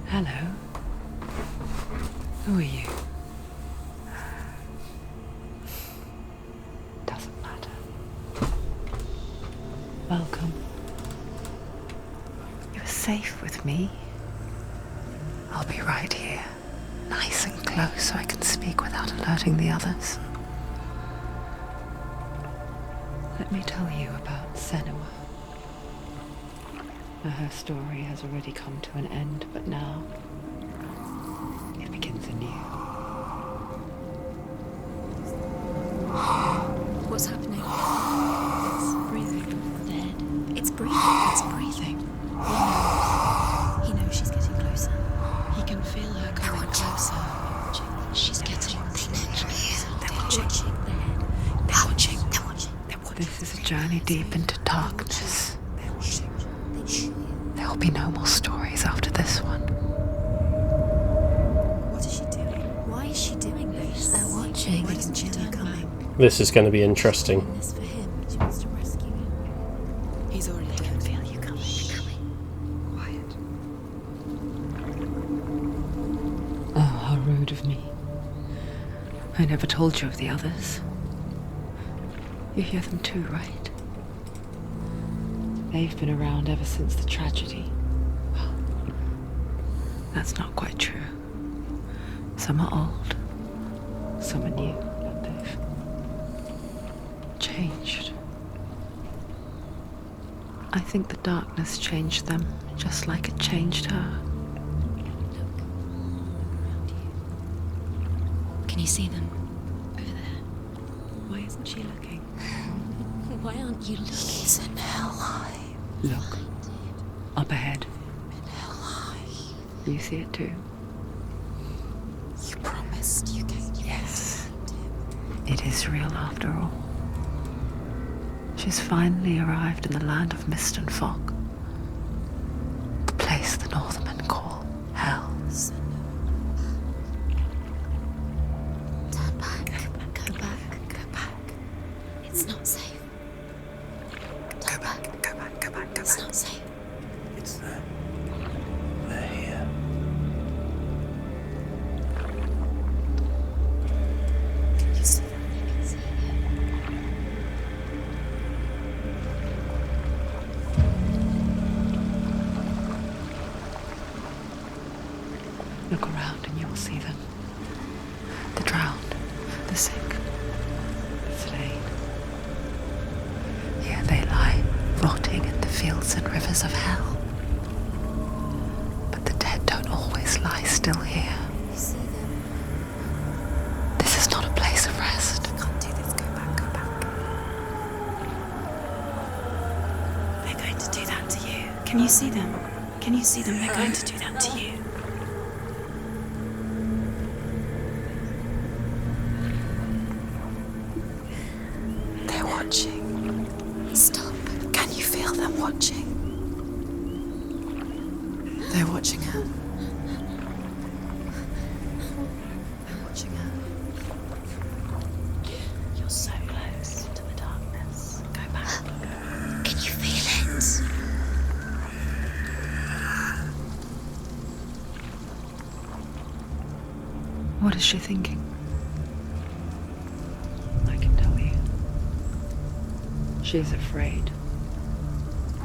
Hello. Who are you? Doesn't matter. Welcome. You're safe with me. I'll be right here, nice and close so I can speak without alerting the others. Let me tell you about Senua. Her story has already come to an end, but now it begins anew. What's happening? It's breathing. Dead. It's breathing. It's breathing. He knows she's getting closer. He can feel her coming closer. She's getting closer. They're watching. They're watching. They're watching. This is a journey deep into darkness. There will be no more stories after this one. What is she doing? Why is she doing this? They're watching. They can feel her coming. This is going to be interesting. This for him. She wants to rescue him. He's already dead. I can feel you coming. Quiet. Oh, how rude of me. I never told you of the others. You hear them too, right? They've been around ever since the tragedy. Well, that's not quite true. Some are old, some are new, but they've changed. I think the darkness changed them, just like it changed her. Can you see them? Over there. Why isn't she looking? Why aren't you looking? He's in hell high. Look, up ahead. In hell high. You see it too? You promised you gave you. Yes. It is real after all. She's finally arrived in the land of mist and fog. The place the Northmen call hell. Turn back. Go back. Go back. It's not safe. Go back. It's not safe. It's them. They're here. Can you see them? Look around and you'll see them. The drowned, the sick, the slain. Here they lie, rotting in the fields and rivers of hell. But the dead don't always lie still here. You see them? This is not a place of rest. You can't do this. Go back. Go back. They're going to do that to you. Can you see them? Can you see them? They're going to do that to you. They're watching. Stop. Can you feel them watching? They're watching her. They're watching her. You're so close to the darkness. Go back. Can you feel it? What is she thinking? I can tell you. She's afraid.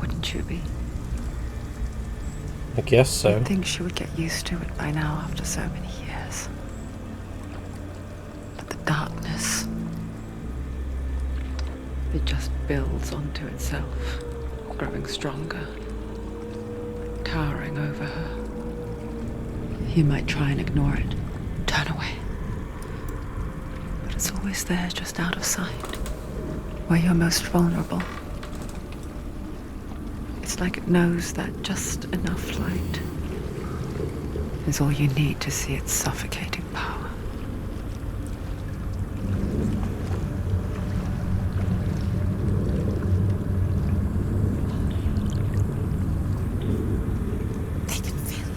Wouldn't you be? I guess so. You'd think she would get used to it by now after so many years. But the darkness, it just builds onto itself, growing stronger, towering over her. You might try and ignore it, turn away. But it's always there, just out of sight, where you're most vulnerable. It's like it knows that just enough light is all you need to see its suffocating power. They can feel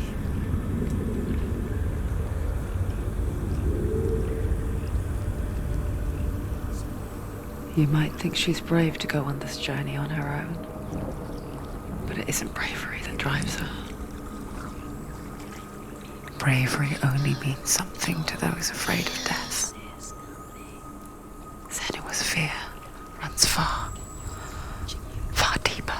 you. You might think she's brave to go on this journey on her own, but it isn't bravery that drives her. Bravery only means something to those afraid of death. Senua'S fear runs far, far deeper.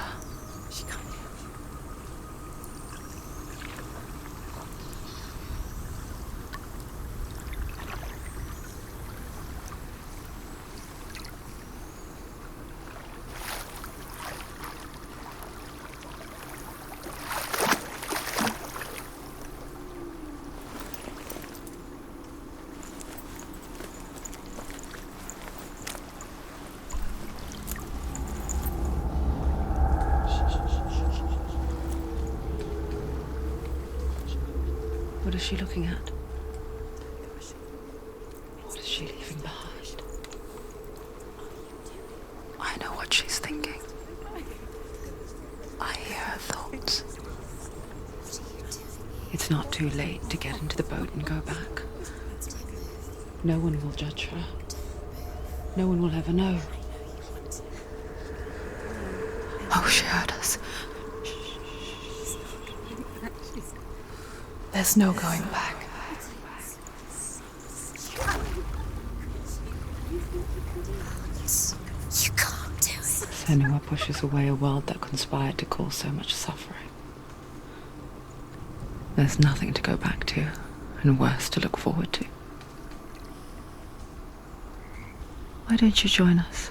What is she looking at? What is she leaving behind? I know what she's thinking. I hear her thoughts. It's not too late to get into the boat and go back. No one will judge her. No one will ever know. Oh, she heard us. There's no going back. You can't do it. Senua pushes away a world that conspired to cause so much suffering. There's nothing to go back to, and worse to look forward to. Why don't you join us?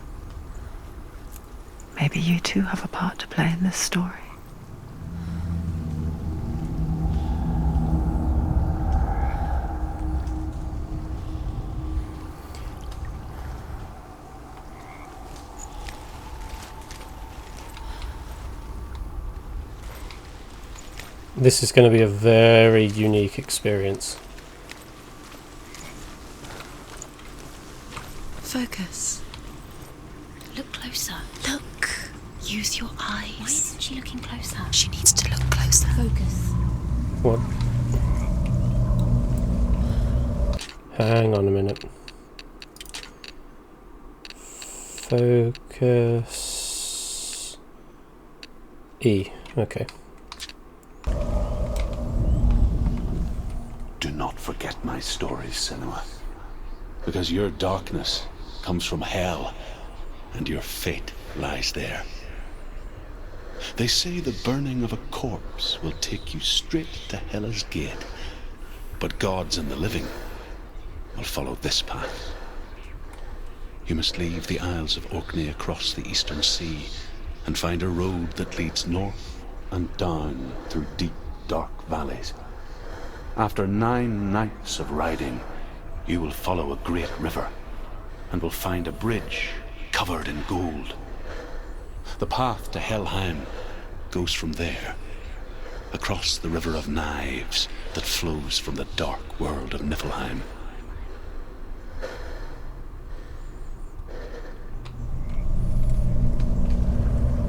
Maybe you too have a part to play in this story. This is going to be a very unique experience. Focus. Look closer. Look. Use your eyes. Why isn't she looking closer? She needs to look closer. Focus. What? Hang on a minute. Focus. E. Okay. Do not forget my stories, Senua. Because your darkness comes from hell, and your fate lies there. They say the burning of a corpse will take you straight to Hela's gate, but gods and the living will follow this path. You must leave the Isles of Orkney across the eastern sea and find a road that leads north and down through deep, dark valleys. After 9 nights of riding, you will follow a great river and will find a bridge covered in gold. The path to Helheim goes from there, across the River of Knives that flows from the dark world of Niflheim.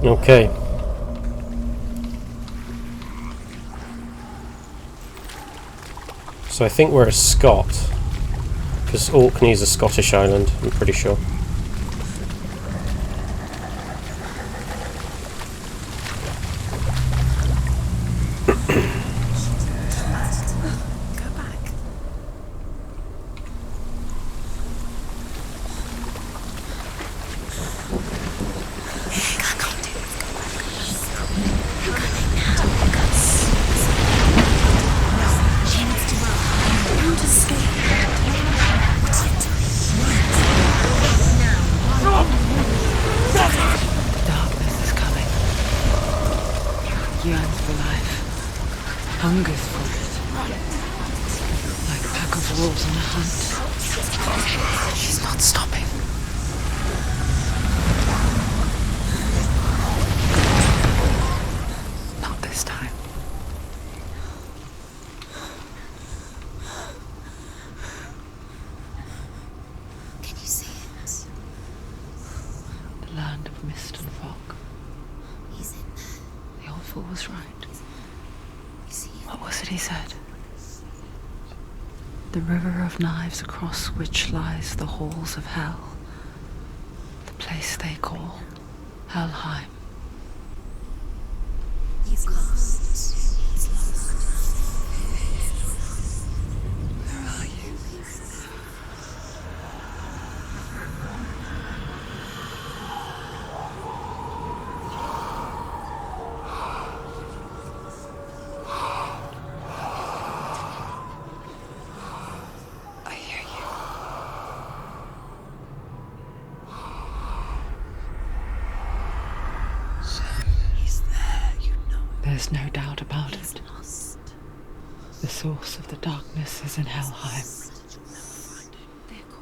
Okay. So I think we're a Scot, because Orkney is a Scottish island, I'm pretty sure. Darkness is coming. Yearns for life. Hungers for it. Like a pack of wolves on a hunt. She's not stopping. Not this time. Can you see it? The land of mist and fog. He's in there. The old fool was right. You see it? What was it he said? The river of knives across which lies the halls of hell. The place they call Helheim. He's lost. He's lost. There's no doubt about He's it. lost. The source of the darkness is in Helheim,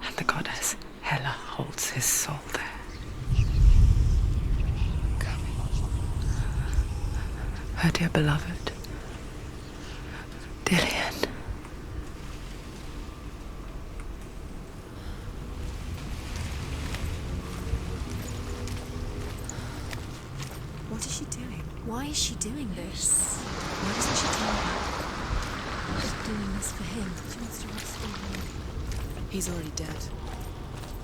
and the goddess Hela holds his soul there. Her dear beloved, Dillian. What is she doing? Why is she doing this? Why doesn't she tell him? She's doing this for him. She wants to rescue him. He's already dead.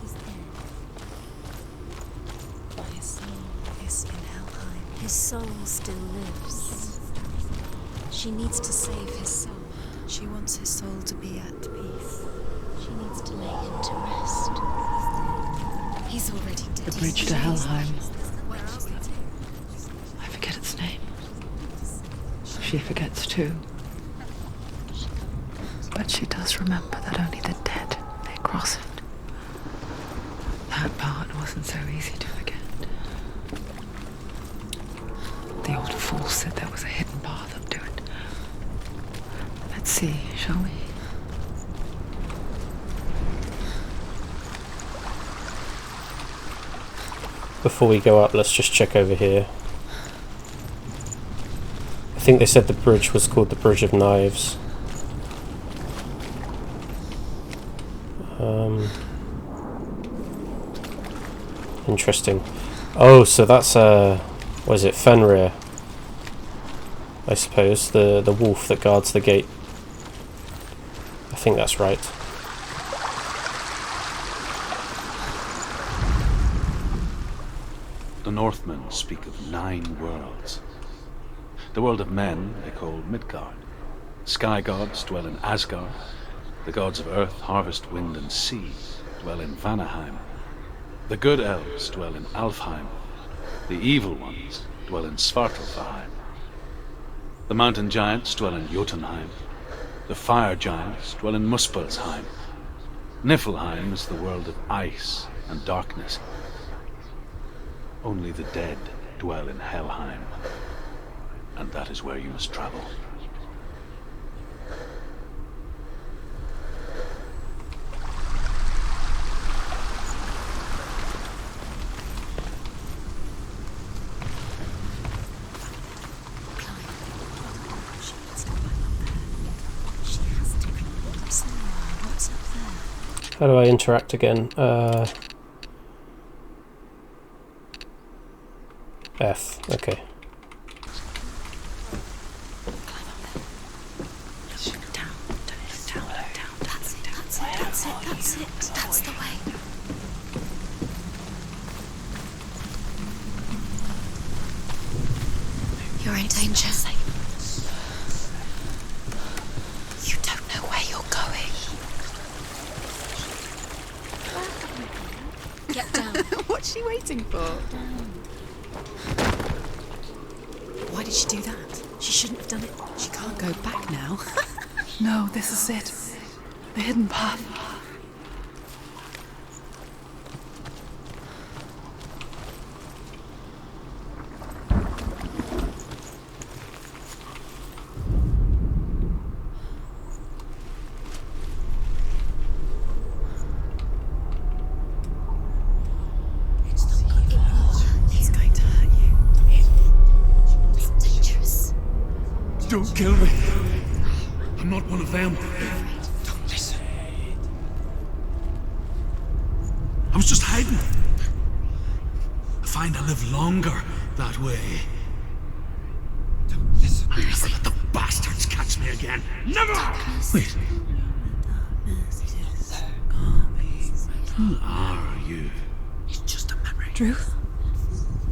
He's dead. But his soul is in Helheim. His soul still lives. She needs to save his soul. She wants his soul to be at peace. She needs to lay him to rest. He's already dead. The bridge to Helheim. Where else is he? I forget its name. She forgets too. But she does remember that only the dead may cross it. That part wasn't so easy to forget. The old fool said there was a hidden path up to it. Let's see, shall we? Before we go up, let's just check over here. I think they said the bridge was called the Bridge of Knives. Interesting. Oh, so that's what is it, Fenrir? I suppose the wolf that guards the gate. I think that's right. The Northmen speak of 9 worlds. The world of men they call Midgard. Sky gods dwell in Asgard. The gods of earth, harvest, wind, and sea dwell in Vanaheim. The good elves dwell in Alfheim. The evil ones dwell in Svartalfheim. The mountain giants dwell in Jotunheim. The fire giants dwell in Muspelheim. Niflheim is the world of ice and darkness. Only the dead dwell in Helheim, and that is where you must travel. She needs to climb up there. She has to. Senua, what's up there? How do I interact again? F. Okay. That's the way. You're in danger. You don't know where you're going. Get down. What's she waiting for? Why did she do that? She shouldn't have done it. She can't go back now. No, this is it. The hidden path. He's going to hurt you. It's dangerous. Don't kill me. I'm not one of them. Don't listen. I was just hiding. I find I live longer that way. Don't listen. I never let the bastards catch me again. Never! Wait. Who are you? It's just a memory. Drew?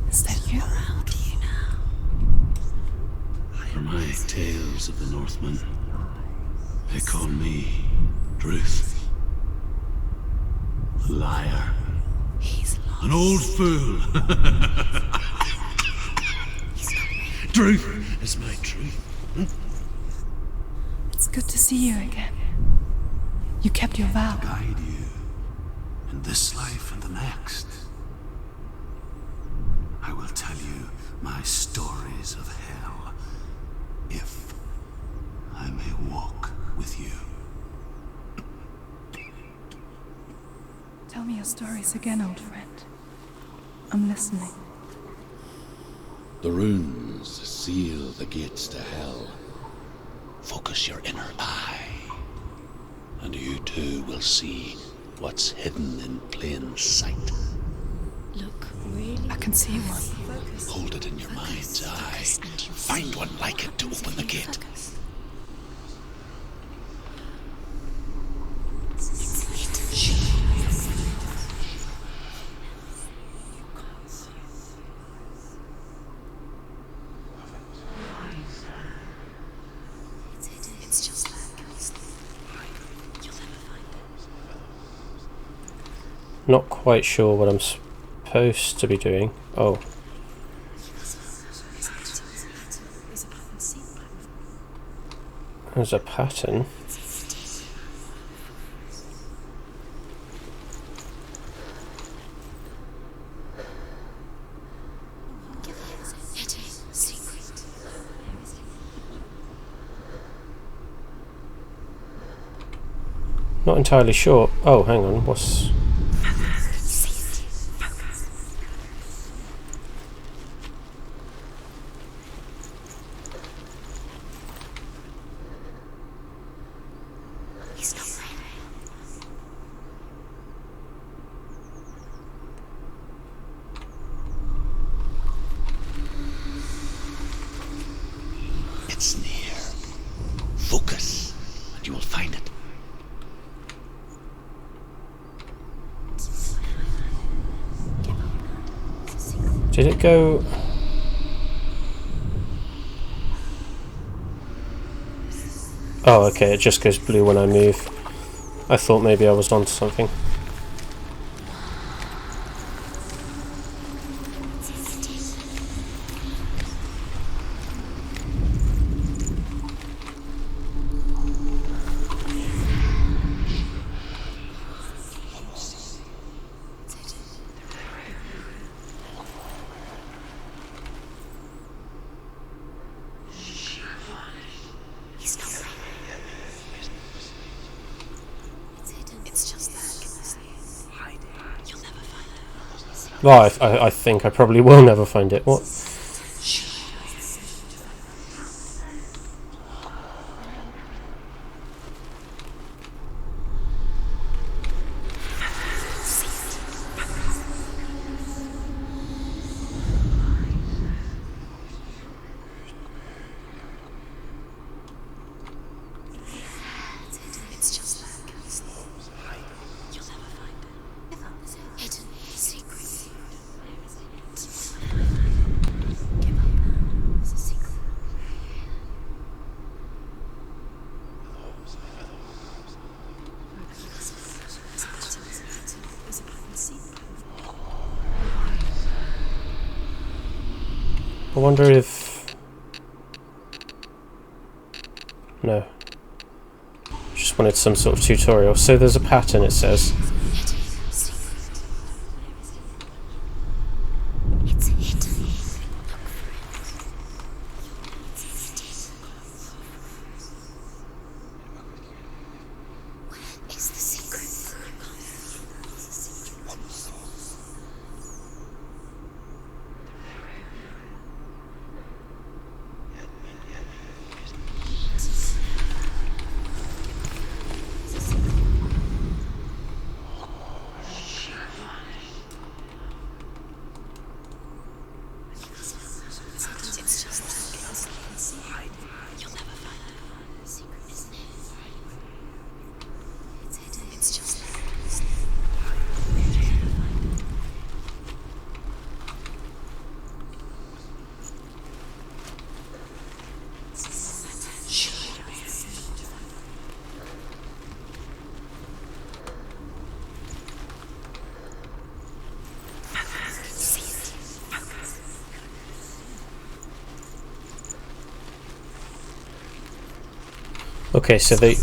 Is that you? For my tales of the Northmen, they call me Druth. A liar. He's lost. An old fool. Druth is my truth. It's good to see you again. You kept your vow. Guide you in this life and the next. I will tell you my stories of hell Tell me your stories again, old friend. I'm listening. The runes seal the gates to hell. Focus your inner eye, and you too will see what's hidden in plain sight. Look, really? I can see one. Focus. Hold it in your mind's eye. Find one like it to open the gate. Focus. It's just that. You'll never find it. Not quite sure what I'm supposed to be doing. Oh, there's a pattern. Not entirely sure. Oh, hang on. What's... He's not right. It's near. Focus, and you will find it. Did it go... Oh, okay, it just goes blue when I move. I thought maybe I was onto something. He's not right. It's hidden. It's just that. You'll never find it. Well, I think I probably will never find it. What? It's just that. You'll never find it. Hidden secret. Give up now. It's a secret. I wonder if... No. Just wanted some sort of tutorial. So there's a pattern, it says. It's hidden. Where is the secret? It's just that. You'll never find it. Secret, isn't it? It's hidden. It's just that. You'll never find it. Okay, so they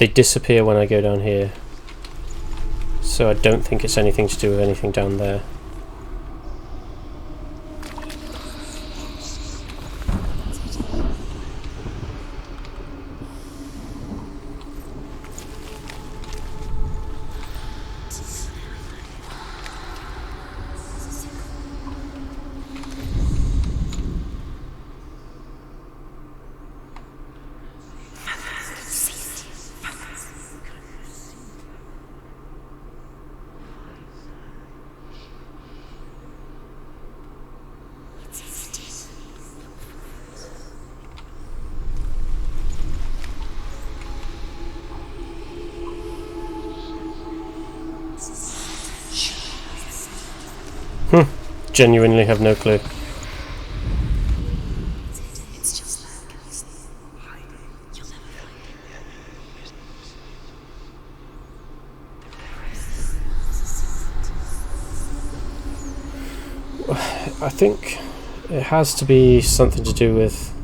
disappear when I go down here. So I don't think it's anything to do with anything down there. genuinely have no clue. It's just there. You'll never find it. I think it has to be something to do with...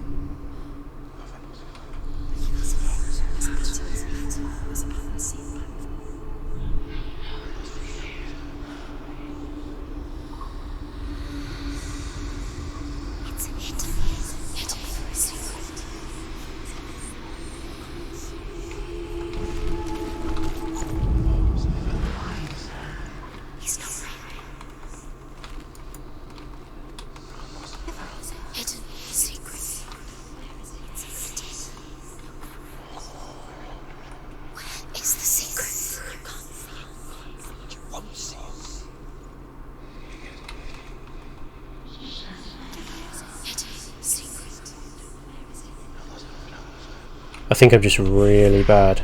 I think I'm just really bad.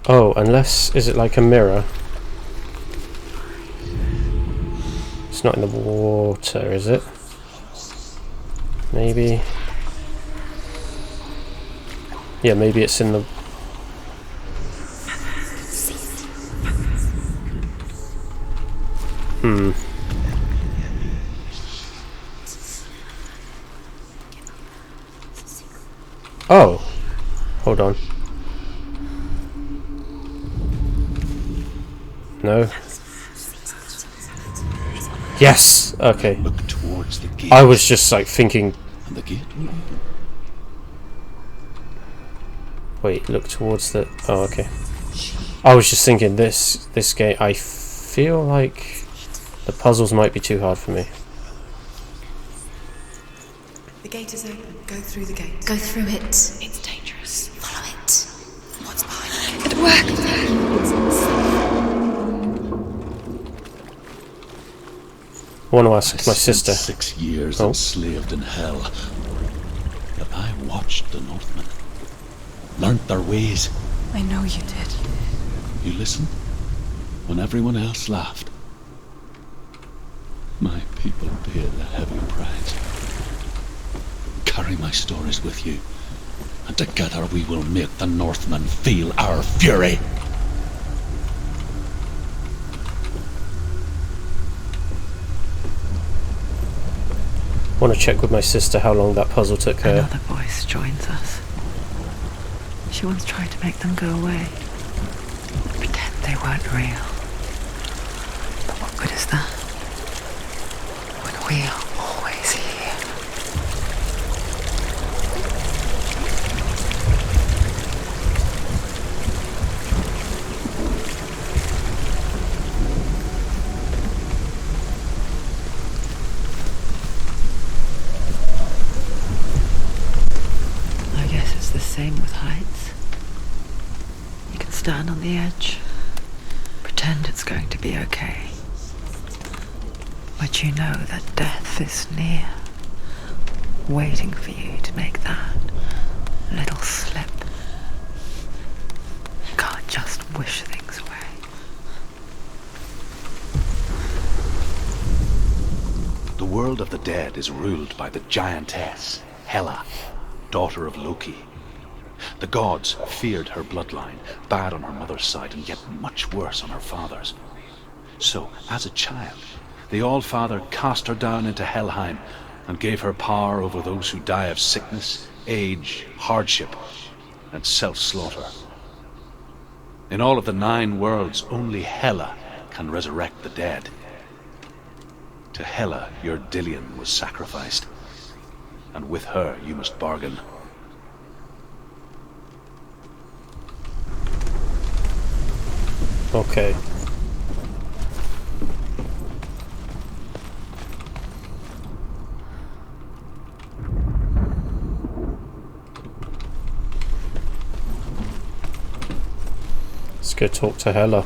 Oh, unless... is it like a mirror? It's not in the water, is it? Maybe... yeah, maybe it's in the... Oh! Hold on. No. Yes! Okay. Look towards the gate. I was just like thinking... And the gate will open. wait, look towards the... oh, okay. I was just thinking this game... I feel like the puzzles might be too hard for me. The gate is open. Go through the gate. Go through it. It's dangerous. Follow it. What's behind it? It worked. I want to ask my spent sister. 6 years Oh. enslaved in hell. But I watched the Northmen. Learnt their ways. I know you did. You listened when everyone else laughed. My people paid a heavy price. Carry my stories with you, and together we will make the Northmen feel our fury. I want to check with my sister how long that puzzle took her. Another voice joins us. She once tried to make them go away. Pretend they weren't real. But what good is that? When we are always here. I guess it's the same with heights. You can stand on the edge, pretend it's going to be okay. But you know that death is near, waiting for you to make that little slip. You can't just wish things away. The world of the dead is ruled by the giantess, Hela, daughter of Loki. The gods feared her bloodline, bad on her mother's side and yet much worse on her father's. So, as a child, the All-Father cast her down into Helheim and gave her power over those who die of sickness, age, hardship, and self-slaughter. In all of the 9 worlds, only Hela can resurrect the dead. To Hela, your Dillion was sacrificed, and with her you must bargain. Okay. Let's go talk to Hela.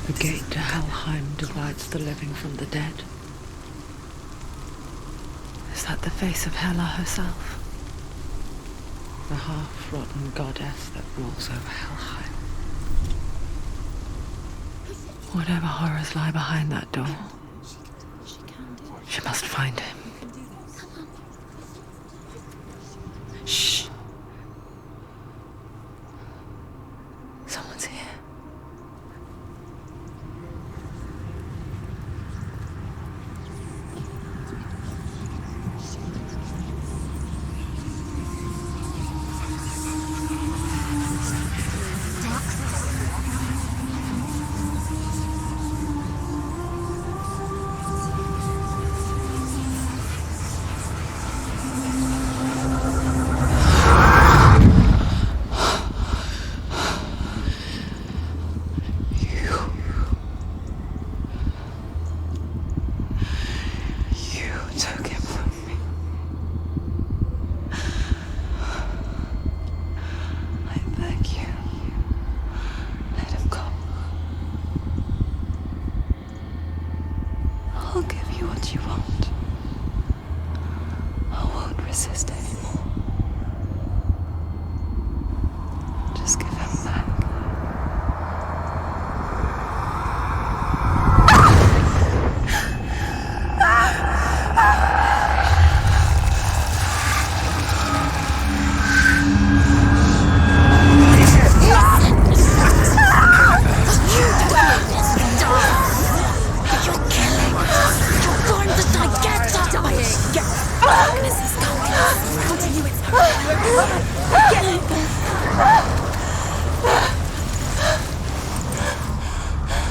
The gate to Helheim divides the living from the dead. Is that the face of Hela herself? The half-rotten goddess that rules over Helheim. Whatever horrors lie behind that door, she must find him. Shh. Someone's here.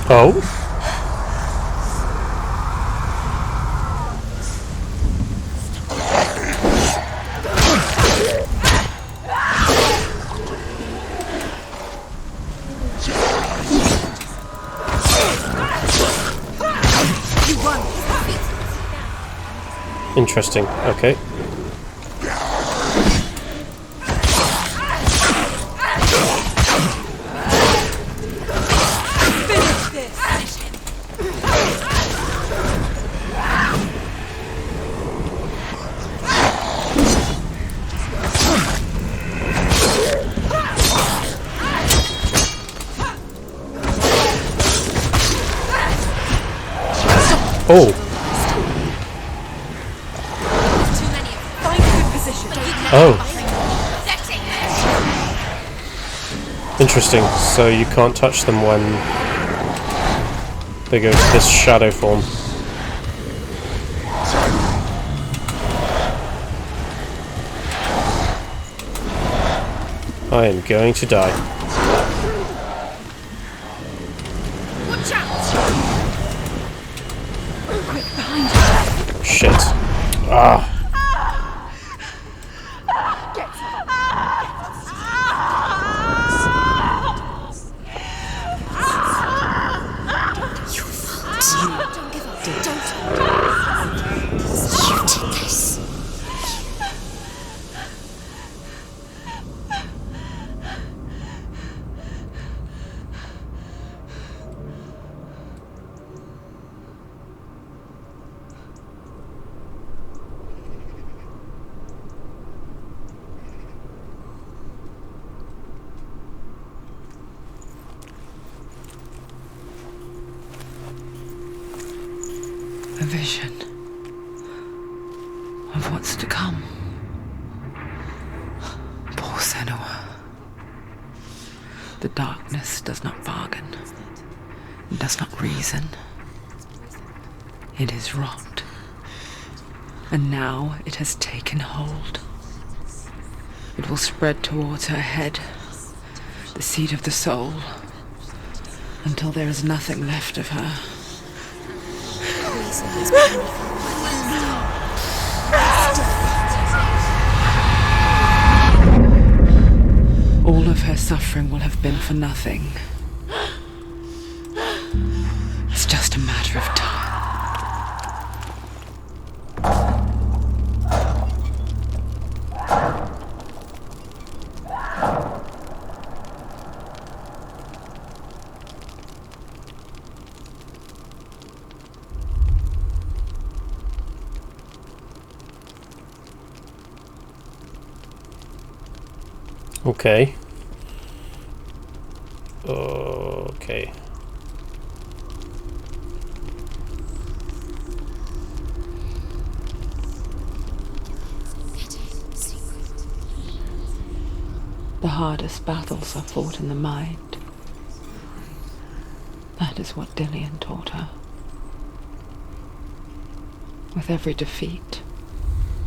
Oh? Interesting. Okay. Oh. Oh. Interesting. So you can't touch them when they go to this shadow form. I am going to die. Shit. Ah. A vision of what's to come. Poor Senua. The darkness does not bargain. It does not reason. It is rot. And now it has taken hold. It will spread towards her head, the seat of the soul, until there is nothing left of her. All of her suffering will have been for nothing. It's just a matter of time. Okay. Okay. The hardest battles are fought in the mind. That is what Dillian taught her. With every defeat,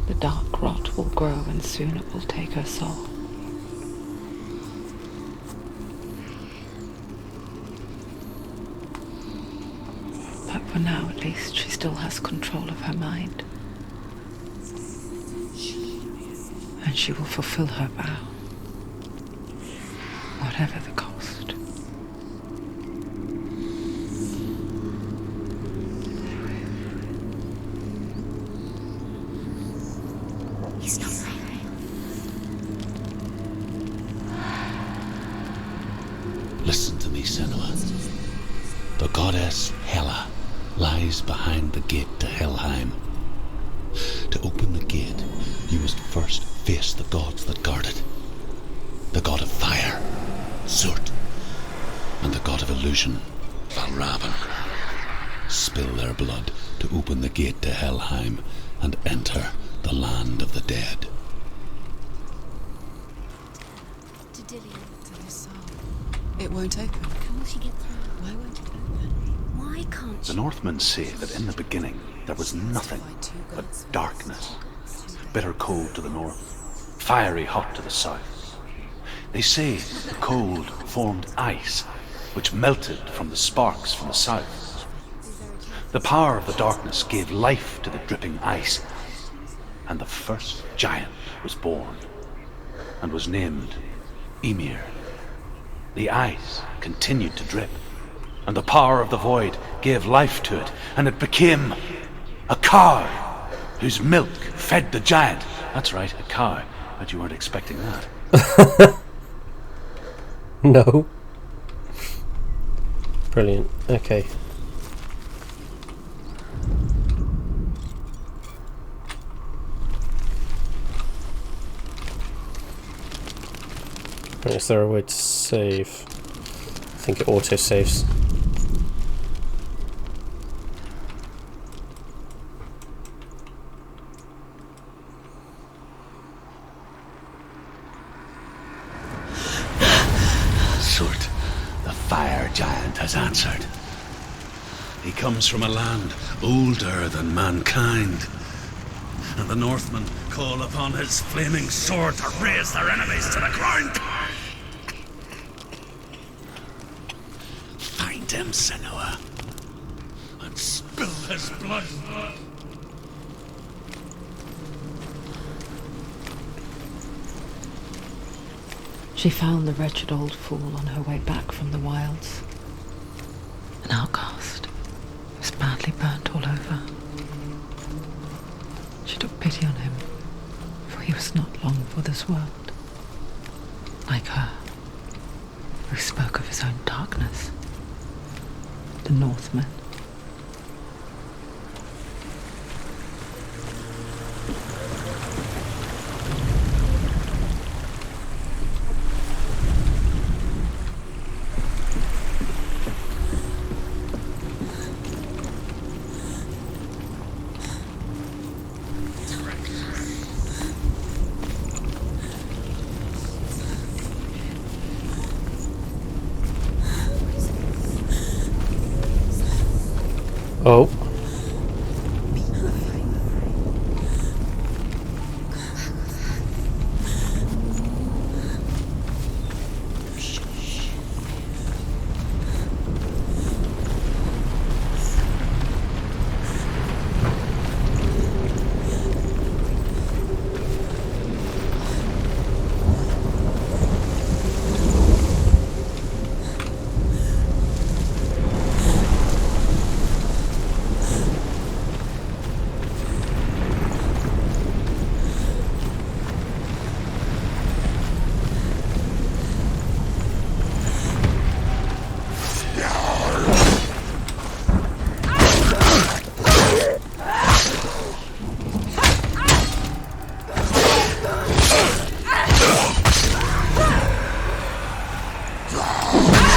the dark rot will grow and soon it will take her soul. But for now, at least, she still has control of her mind. And she will fulfill her vow, whatever the cost. He's not right. Listen to me, Senua. The goddess Hela lies behind the gate to Helheim. To open the gate, you must first face the gods that guard it. The god of fire, Surt, and the god of illusion, Valravan. Spill their blood to open the gate to Helheim and enter the land of the dead. To Dillian, to his soul. It won't open. How will she get through? Why won't it open? Why can't The she? Northmen say that in the beginning there was nothing but darkness. Bitter cold to the north, fiery hot to the south. They say the cold formed ice, which melted from the sparks from the south. The power of the darkness gave life to the dripping ice, and the first giant was born, and was named Ymir. The ice continued to drip, and the power of the void gave life to it, and it became a cow whose milk fed the giant. That's right, a cow. Bet you weren't expecting that. No. Brilliant. Okay. Is there a way to save? I think it auto saves. Surt, the fire giant, has answered. He comes from a land older than mankind, and the Northmen call upon his flaming sword to raise their enemies to the ground. Find him, Senua, and spill his blood. She found the wretched old fool on her way back from the wilds. An outcast, was badly burnt all over. She took pity on him, for he was not long for this world. Like her, who spoke of his own darkness. The Northmen. Oh.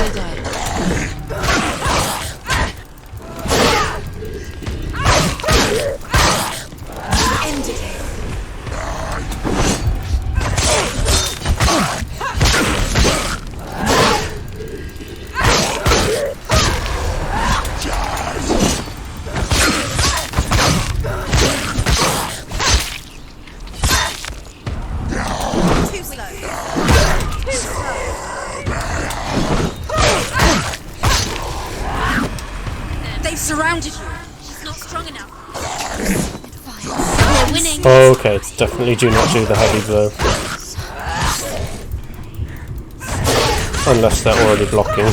will die. End it. Too slow. Too slow. They've surrounded you. She's not strong enough. We're winning. Okay, definitely do not do the heavy blow. Unless they're already blocking.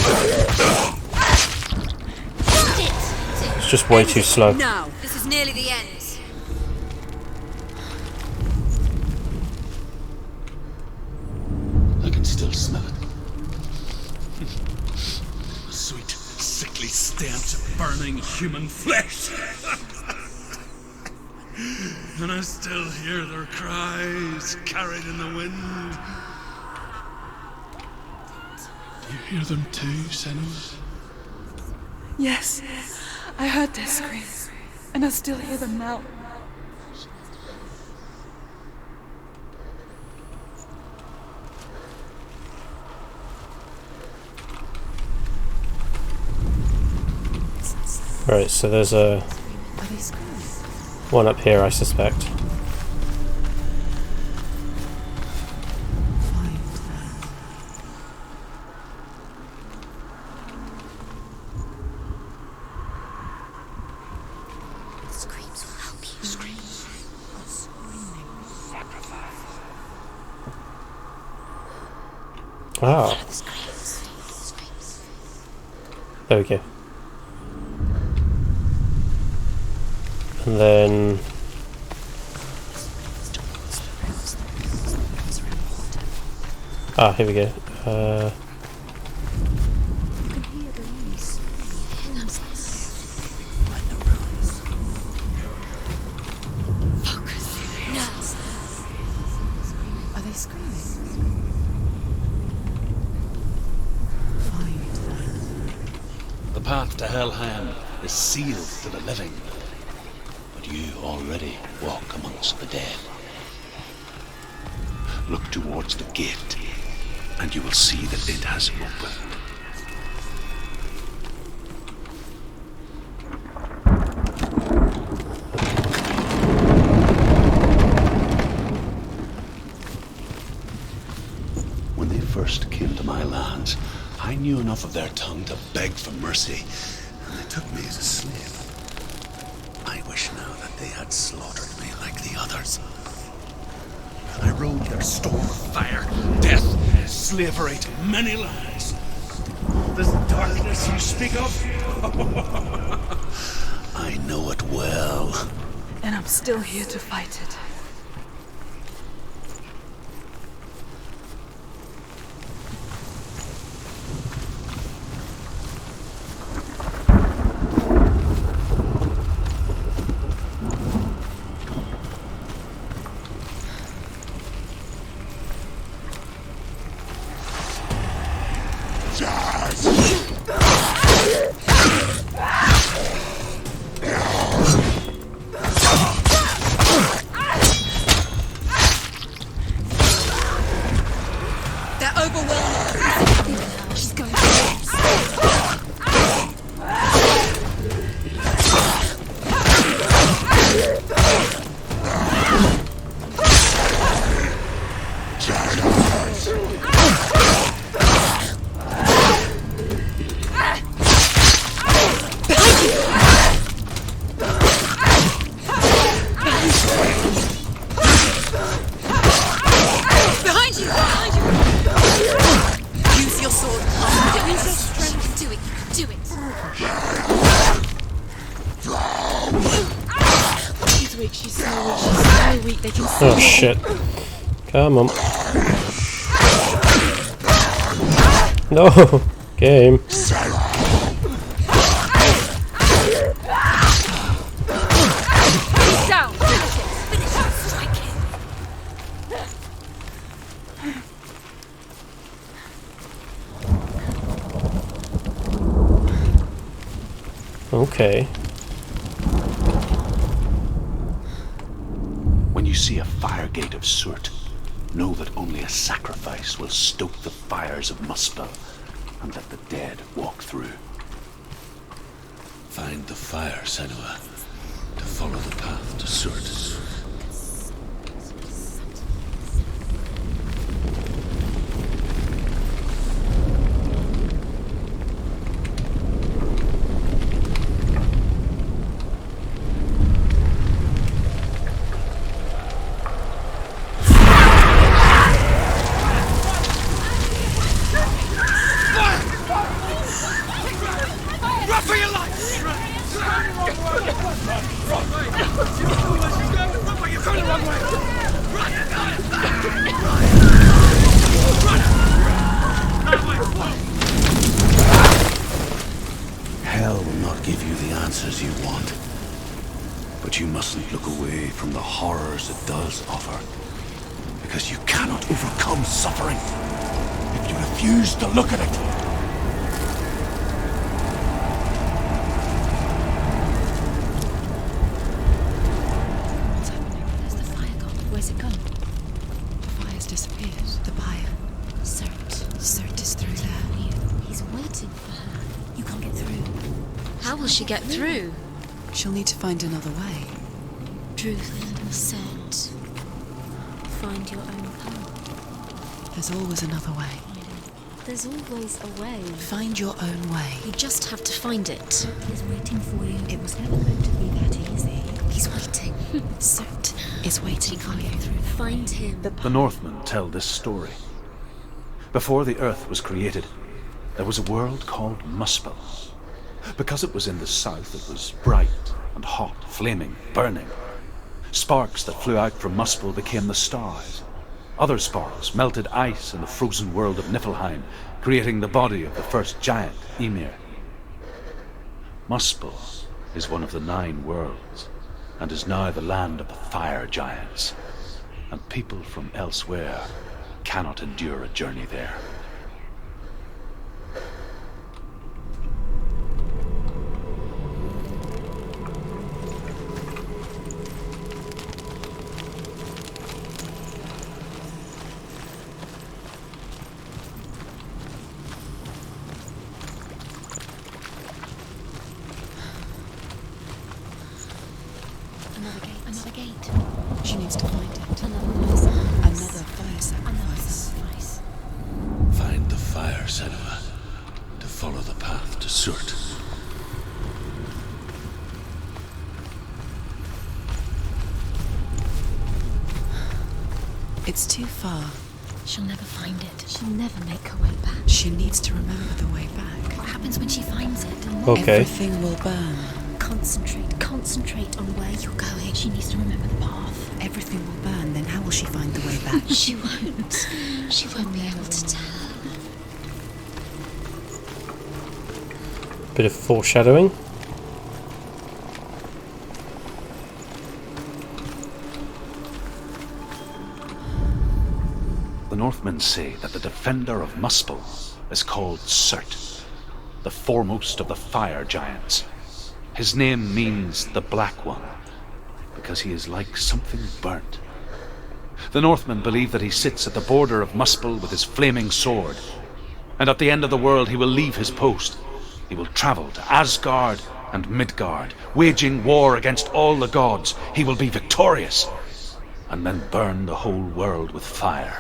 It's just way too slow. No, this is nearly the end. I can still smell it. A sweet, sickly stench of burning human flesh. And I still hear their cries carried in the wind. Do you hear them too, Senua'S? Yes, I heard their screams, and I still hear them now. Right, so there's a one up here, I suspect. Screams will help you. Screams. Ah, Screams. there we go. And then here we go. Are they screaming? The path to Helheim is sealed to the living. But you already walk amongst the dead. Look towards the gate, and you will see that it has opened. When they first came to my lands, I knew enough of their tongue to beg for mercy, and they took me as a slave. I wish now that they had slaughtered me like the others. I rode their storm of fire, death, slavery to many lands. This darkness you speak of? I know it well. And I'm still here to fight it. They're overwhelming. She's going to Behind you! Behind you! Use your sword. Use your strength. You can do it. You can do it. She's weak. She's so weak. She's so weak. They can see Oh shit! Come on. No game. He's down. Finish it. Finish it. Strike him. Okay. When you see a fire gate of Surt, know that only a sacrifice will stoke the fires of Muspel and let the dead walk through. Find the fire, Senua, to follow the path to Surt. Hell will not give you the answers you want. But you mustn't look away from the horrors it does offer. Because you cannot overcome suffering if you refuse to look at it. What's happening? Where's the fire gone? Where's it gone? The fire's disappeared. The buyer. Surt is through there. He's waiting for her. You can't get through. How will she get through? She'll need to find another way. Truth said, find your own path. There's always another way. There's always a way. Find your own way. You just have to find it. He's waiting for you. It was never going to be that easy. He's waiting. Surt is waiting for Can't you. get through. Find him. The Northmen tell this story. Before the earth was created, there was a world called Muspel. Because it was in the south, it was bright and hot, flaming, burning. Sparks that flew out from Muspel became the stars. Other sparks melted ice in the frozen world of Niflheim, creating the body of the first giant, Ymir. Muspel is one of the 9 worlds, and is now the land of the fire giants. And people from elsewhere cannot endure a journey there. Another gate. She needs to find it. Another Fire sacrifice. Find the fire, Senua, to follow the path to Surt. It's too far. She'll never find it. She'll never make her way back. She needs to remember the way back. What happens when she finds it? Okay. Everything will burn. Concentrate on where you're going. She needs to remember the path. Everything will burn, then how will she find the way back? She won't. She won't be able to tell. Bit of foreshadowing. The Northmen say that the defender of Muspel is called Surt, the foremost of the fire giants. His name means the Black One, because he is like something burnt. The Northmen believe that he sits at the border of Muspel with his flaming sword, and at the end of the world he will leave his post. He will travel to Asgard and Midgard, waging war against all the gods. He will be victorious, and then burn the whole world with fire.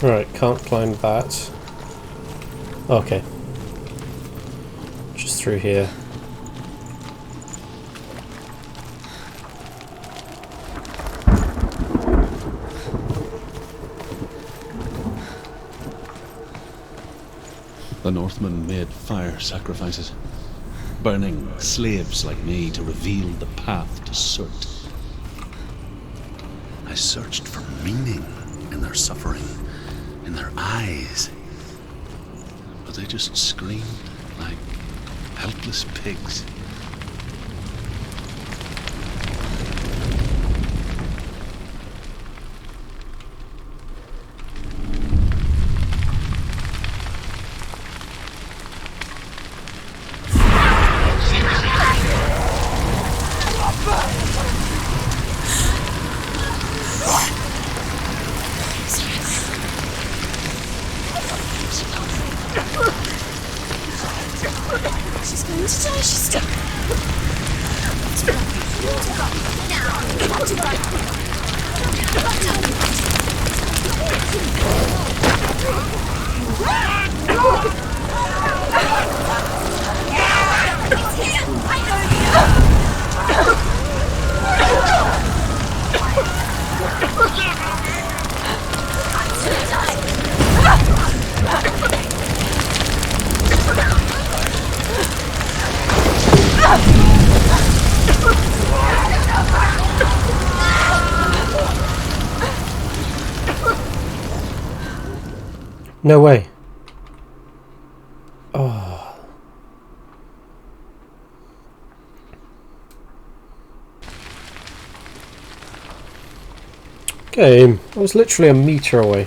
Right, can't climb that. Okay. Just through here. The Northmen made fire sacrifices, burning slaves like me to reveal the path to Surt. I searched for meaning in their suffering, in their eyes. But they just screamed like helpless pigs. She's going to die. She's stuck. No way. Oh. Game. I was literally a meter away.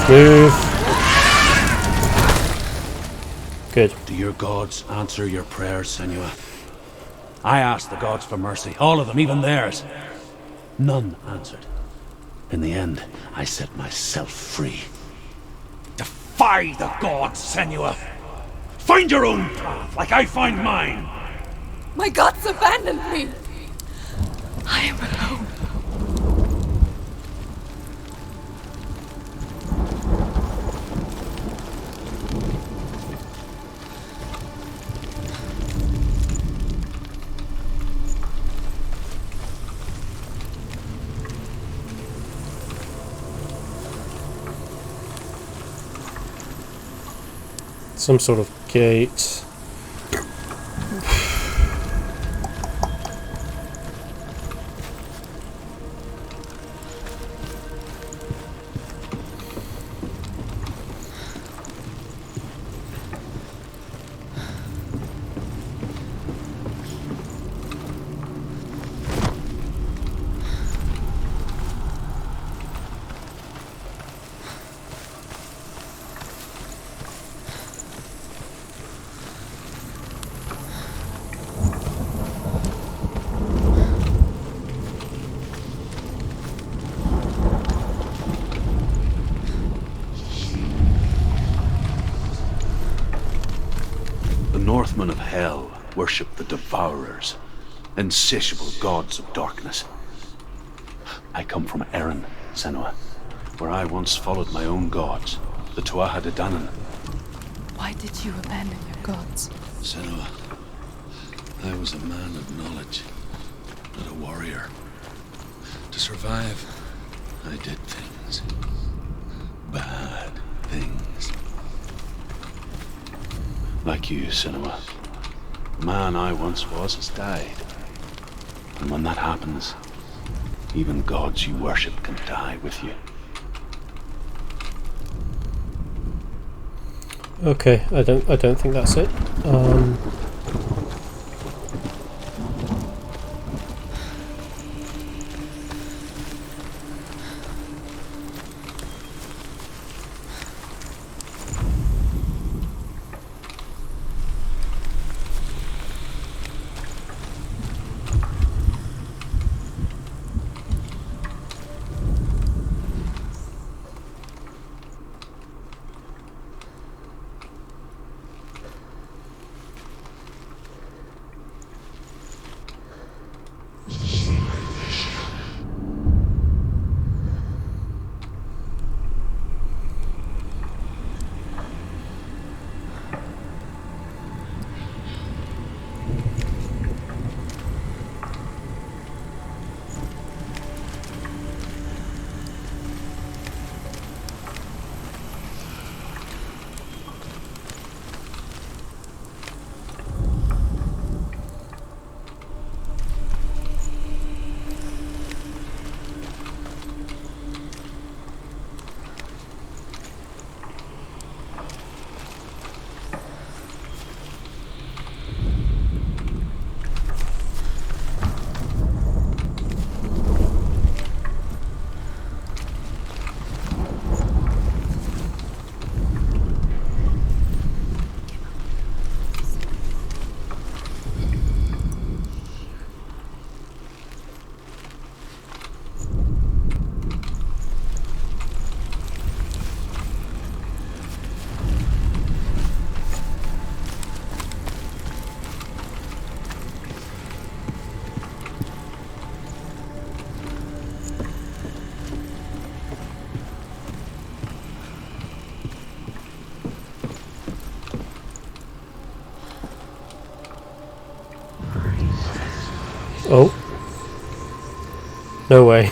Move. Good. Do your gods answer your prayers, Senua? I asked the gods for mercy, all of them, even theirs. None answered. In the end, I set myself free. Defy the gods, Senua! Find your own path, like I find mine! My gods abandoned me! I am alone. Some sort of gate. Northmen of Hell worship the Devourers, insatiable gods of darkness. I come from Erin, Senua, where I once followed my own gods, the Tuatha De Danann. Why did you abandon your gods? Senua, I was a man of knowledge, not a warrior. To survive, I did things. Bad things. Like you, Senua. The man I once was has died. And when that happens, even gods you worship can die with you. Okay, I don't think that's it. No way.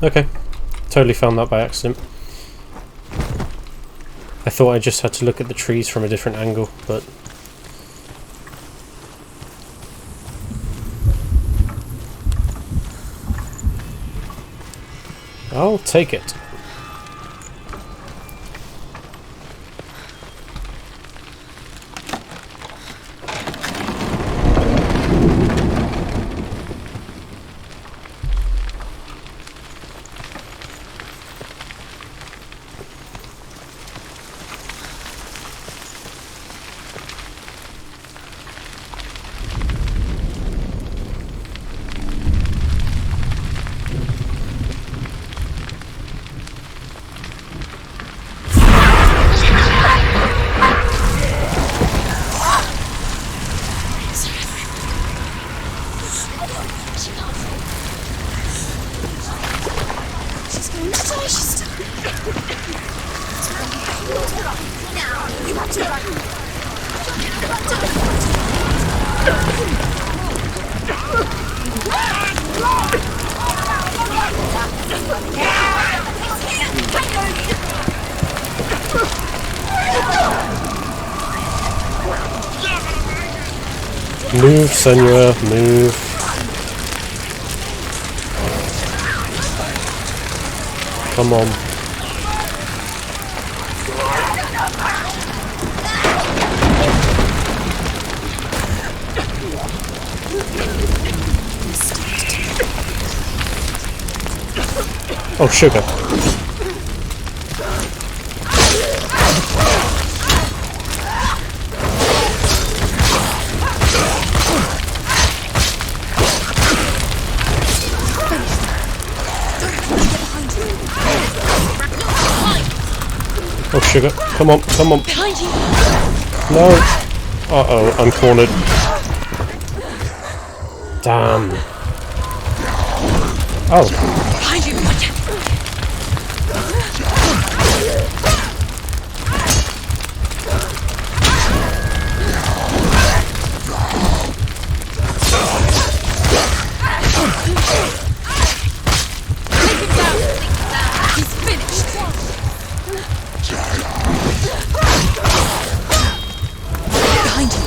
Okay. Totally found that by accident. I thought I just had to look at the trees from a different angle, but... I'll take it. Move, Senua, move. Come on. Oh, sugar. Oh, sugar. Come on, come on. Behind you! No. Uh-oh, I'm cornered. Damn. Oh. Behind you! Behind you! Take him down! He's finished! Behind you!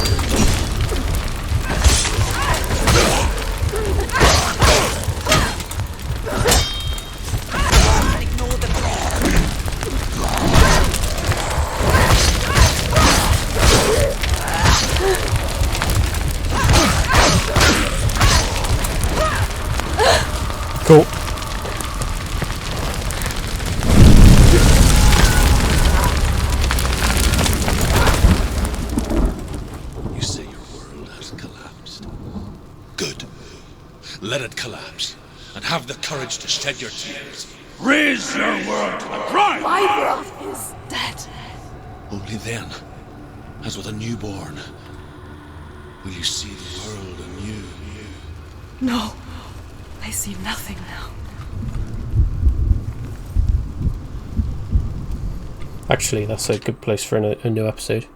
Ignore the Cool. You say your world has collapsed. Good. Let it collapse, and have the courage to shed your tears. Raise your world to the prime! My world is dead. Only then, as with a newborn, will you see the world anew. No, I see nothing now. Actually, that's a good place for a new episode.